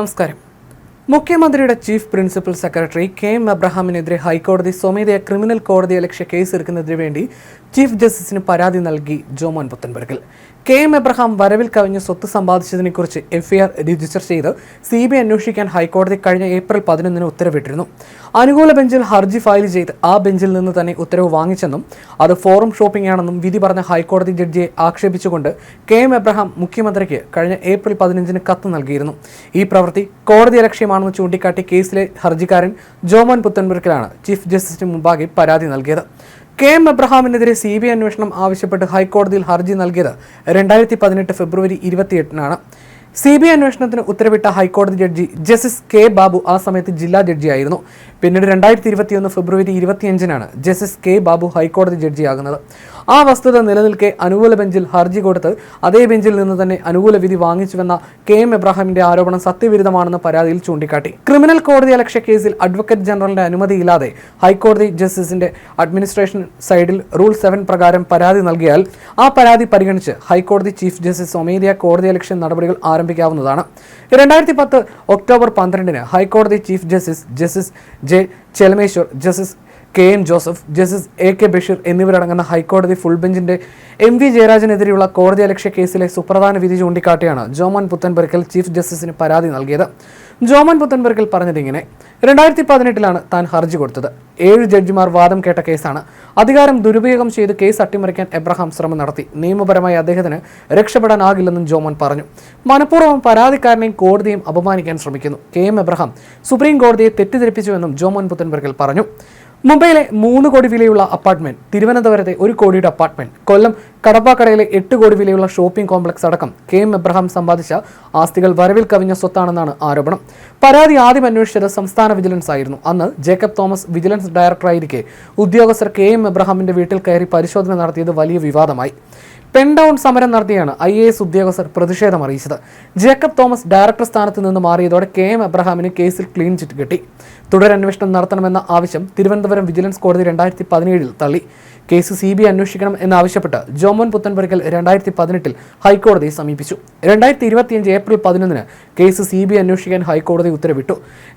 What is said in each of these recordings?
നമസ്കാരം. മുഖ്യമന്ത്രിയുടെ chief principal secretary K M. എബ്രഹാമിനെതിരെ ഹൈക്കോടതി സ്വമേധയാ ക്രിമിനൽ കോടതിയലക്ഷ്യ കേസ് എടുക്കുന്നതിന് വേണ്ടി ചീഫ് ജസ്റ്റിസിന് പരാതി നൽകി ജോമോൻ പുത്തൻപുരയ്ക്കൽ. കെ.എം. എബ്രഹാം വരവിൽ കവിഞ്ഞ് സ്വത്ത് സമ്പാദിച്ചതിനെക്കുറിച്ച് എഫ്ഐആർ രജിസ്റ്റർ ചെയ്ത് CBI അന്വേഷിക്കാൻ ഹൈക്കോടതി കഴിഞ്ഞ ഏപ്രിൽ 11 ഉത്തരവിട്ടിരുന്നു. അനുകൂല ബെഞ്ചിൽ ഹർജി ഫയൽ ചെയ്ത് ആ ബെഞ്ചിൽ നിന്ന് തന്നെ ഉത്തരവ് വാങ്ങിച്ചെന്നും അത് ഫോറം ഷോപ്പിംഗ് ആണെന്നും വിധി പറഞ്ഞ ഹൈക്കോടതി ജഡ്ജിയെ ആക്ഷേപിച്ചുകൊണ്ട് കെ.എം. എബ്രഹാം മുഖ്യമന്ത്രിക്ക് കഴിഞ്ഞ ഏപ്രിൽ 15 കത്ത് നൽകിയിരുന്നു. ഈ പ്രവൃത്തി കോടതിയലക്ഷ്യമാണെന്ന് ചൂണ്ടിക്കാട്ടി കേസിലെ ഹർജിക്കാരൻ ജോമോൻ പുത്തൻപുരയ്ക്കലാണ് ചീഫ് ജസ്റ്റിസിന് മുമ്പാകെ പരാതി നൽകിയത്. കെ.എം. എബ്രഹാമിനെതിരെ CBI അന്വേഷണം ആവശ്യപ്പെട്ട് ഹൈക്കോടതിയിൽ ഹർജി നൽകിയത് 2018 ഫെബ്രുവരി 28 CBI അന്വേഷണത്തിന് ഉത്തരവിട്ട ഹൈക്കോടതി ജഡ്ജി ജസ്റ്റിസ് കെ ബാബു ആ സമയത്ത് ജില്ലാ ജഡ്ജിയായിരുന്നു. പിന്നീട് 2021 ഫെബ്രുവരി 25 ജസ്റ്റിസ് കെ ബാബു ഹൈക്കോടതി ജഡ്ജിയാകുന്നത്. ആ വസ്തുത നിലനിൽക്കെ അനുകൂല ബെഞ്ചിൽ ഹർജി കൊടുത്ത് അതേ ബെഞ്ചിൽ നിന്ന് തന്നെ അനുകൂല വിധി വാങ്ങിച്ചുവെന്ന കെ.എം. എബ്രഹാമിന്റെ ആരോപണം സത്യവിരുദ്ധമാണെന്ന് പരാതിയിൽ ചൂണ്ടിക്കാട്ടി. ക്രിമിനൽ കോടതിയലക്ഷ്യ കേസിൽ അഡ്വക്കേറ്റ് ജനറലിന്റെ അനുമതിയില്ലാതെ ഹൈക്കോടതി ജസ്റ്റിസിന്റെ അഡ്മിനിസ്ട്രേഷൻ സൈഡിൽ റൂൾ 7 പ്രകാരം പരാതി നൽകിയാൽ ആ പരാതി പരിഗണിച്ച് ഹൈക്കോടതി ചീഫ് ജസ്റ്റിസ് സ്വമേധയാ കോടതിയലക്ഷ്യ നടപടികൾ ആരംഭിക്കാവുന്നതാണ്. 2010 ഒക്ടോബർ 12 ഹൈക്കോടതി chief justice J Chelameswar, justice K.M. Joseph, justice A.K. Basheer എന്നിവരടങ്ങുന്ന ഹൈക്കോടതി ഫുൾ ബെഞ്ചിന്റെ M.V. ജയരാജനെതിരെയുള്ള കോടതിയലക്ഷ്യ കേസിലെ സുപ്രധാന വിധി ചൂണ്ടിക്കാട്ടിയാണ് ജോമോൻ പുത്തൻപുരയ്ക്കൽ ചീഫ് ജസ്റ്റിസിന് പരാതി നൽകിയത്. ജോമോൻ പുത്തൻപുരയ്ക്കൽ പറഞ്ഞതിങ്ങനെ: 2018 താൻ ഹർജി കൊടുത്തത് 7 ജഡ്ജിമാർ വാദം കേട്ട കേസാണ്. അധികാരം ദുരുപയോഗം ചെയ്ത് കേസ് അട്ടിമറിക്കാൻ എബ്രഹാം ശ്രമം നടത്തി. നിയമപരമായി അദ്ദേഹത്തിന് രക്ഷപ്പെടാനാകില്ലെന്നും ജോമോൻ പറഞ്ഞു. മനഃപൂർവ്വം പരാതിക്കാരനെയും കോടതിയും അപമാനിക്കാൻ ശ്രമിക്കുന്നു. K.M. എബ്രഹാം സുപ്രീം കോടതിയെ തെറ്റിദ്ധരിപ്പിച്ചുവെന്നും ജോമോൻ പുത്തൻപുരയ്ക്കൽ പറഞ്ഞു. മുംബൈയിലെ 3 കോടി വിലയുള്ള അപ്പാർട്ട്മെന്റ്, തിരുവനന്തപുരത്തെ 1 കോടിയുടെ അപ്പാർട്ട്മെന്റ്, കൊല്ലം കടപ്പാക്കടയിലെ 8 കോടി വിലയുള്ള ഷോപ്പിംഗ് കോംപ്ലക്സ് അടക്കം K.M. എബ്രഹാം സമ്പാദിച്ച ആസ്തികൾ വരവിൽ കവിഞ്ഞ സ്വത്താണെന്നാണ് ആരോപണം. പരാതി ആദ്യം അന്വേഷിച്ചത് സംസ്ഥാന വിജിലൻസ് ആയിരുന്നു. അന്ന് ജേക്കബ് തോമസ് വിജിലൻസ് ഡയറക്ടറായിരിക്കെ ഉദ്യോഗസ്ഥർ K.M. എബ്രഹാമിന്റെ വീട്ടിൽ കയറി പരിശോധന നടത്തിയത് വലിയ വിവാദമായി. പെൻ ഡൗൺ സമരം നടത്തിയാണ് IAS ഉദ്യോഗസ്ഥർ പ്രതിഷേധം അറിയിച്ചത്. ജേക്കബ് തോമസ് ഡയറക്ടർ സ്ഥാനത്ത് നിന്ന് മാറിയതോടെ K.M. എബ്രഹാമിന് കേസിൽ ക്ലീൻ ചിറ്റ് കിട്ടി. തുടരന്വേഷണം നടത്തണമെന്ന ആവശ്യം തിരുവനന്തപുരം വിജിലൻസ് കോടതി 2017 തള്ളി. കേസ് CBI അന്വേഷിക്കണം എന്നാവശ്യപ്പെട്ട് ജോമോൻ പുത്തൻപുരയ്ക്കൽ 2018 ഹൈക്കോടതിയെ സമീപിച്ചു. 2025 ഏപ്രിൽ 11 കേസ് CBI അന്വേഷിക്കാൻ ഹൈക്കോടതി ഉത്തരവിട്ടു.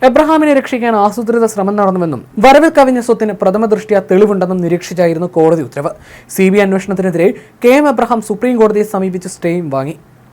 എബ്രഹാമിനെ രക്ഷിക്കാൻ ആസൂത്രിത ശ്രമം നടന്നുവെന്നും വരവിൽ കവിഞ്ഞ സ്വത്തിന് പ്രഥമ ദൃഷ്ട്യാ തെളിവുണ്ടെന്നും നിരീക്ഷിച്ചായിരുന്നു കോടതി ഉത്തരവ്. CBI അന്വേഷണത്തിനെതിരെ K.M. എബ്രഹാം സുപ്രീം കോടതിയെ സമീപിച്ച് സ്റ്റേയും വാങ്ങി.